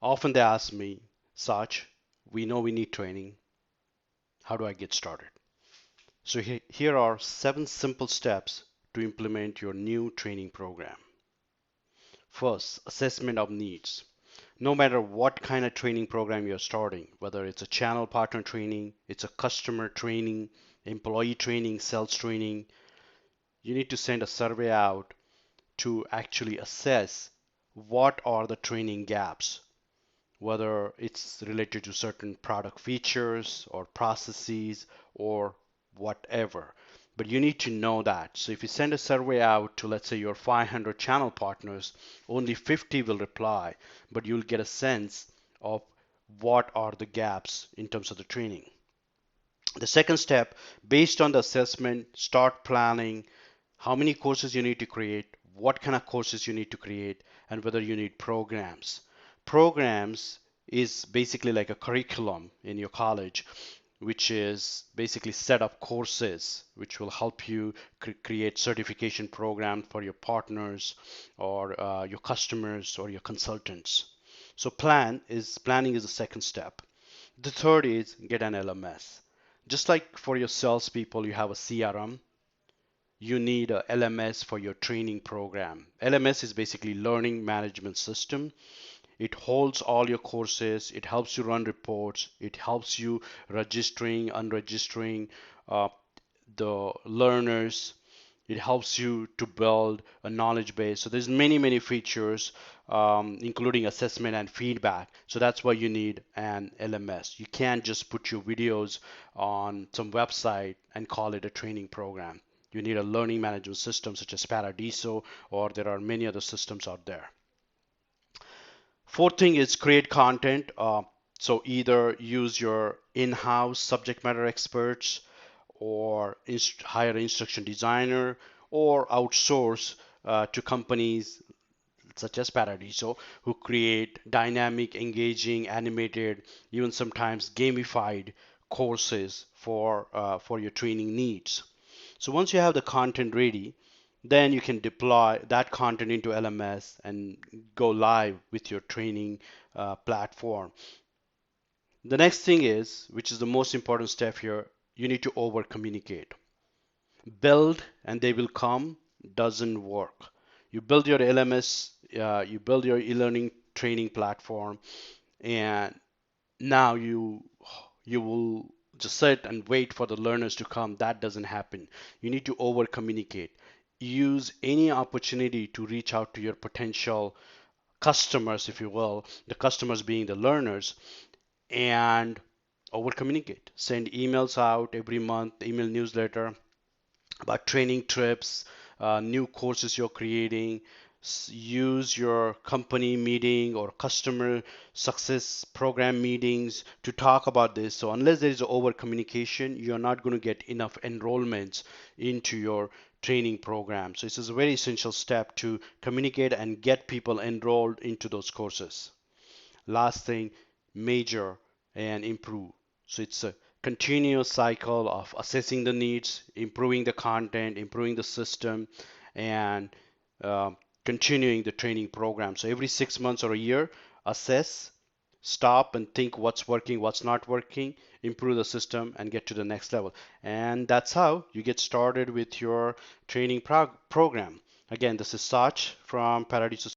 Often they ask me, Sach, we know we need training. How do I get started? So here are 7 simple steps to implement your new training program. First, assessment of needs. No matter what kind of training program you're starting, whether it's a channel partner training, it's a customer training, employee training, sales training, you need to send a survey out to actually assess what are the training gaps, whether it's related to certain product features or processes or whatever. But you need to know that. So if you send a survey out to, let's say, your 500 channel partners, only 50 will reply, but you'll get a sense of what are the gaps in terms of the training. The second step, based on the assessment, start planning how many courses you need to create, what kind of courses you need to create, and whether you need programs. Programs is basically like a curriculum in your college, which is basically set of courses which will help you create certification program for your partners or your customers or your consultants. So planning is the second step. The third is get an LMS. Just like for your salespeople, you have a CRM, you need a LMS for your training program. LMS is basically learning management system. It holds all your courses. It helps you run reports. It helps you registering, unregistering the learners. It helps you to build a knowledge base. So there's many features, including assessment and feedback. So that's why you need an LMS. You can't just put your videos on some website and call it a training program. You need a learning management system such as Paradiso, or there are many other systems out there. Fourth thing is create content. So either use your in-house subject matter experts or hire an instruction designer or outsource to companies such as Paradiso who create dynamic, engaging, animated, even sometimes gamified courses for your training needs. So once you have the content ready, then you can deploy that content into LMS and go live with your training platform. The next thing is, which is the most important step here, you need to over communicate. Build and they will come doesn't work. You build your LMS, you build your e-learning training platform, and now you will just sit and wait for the learners to come. That doesn't happen. You need to over communicate. Use any opportunity to reach out to your potential customers, if you will, the customers being the learners, and over communicate. Send emails out every month, email newsletter about training trips, new courses you're creating. Use your company meeting or customer success program meetings to talk about this. So unless there is over communication, you're not going to get enough enrollments into your training program. So this is a very essential step to communicate and get people enrolled into those courses. Last thing, measure and improve. So it's a continuous cycle of assessing the needs, improving the content, improving the system, and uh, continuing the training program. So every 6 months or a year, assess, stop and think what's working, what's not working, improve the system, and get to the next level. And that's how you get started with your training program. Again, this is Sach from Paradiso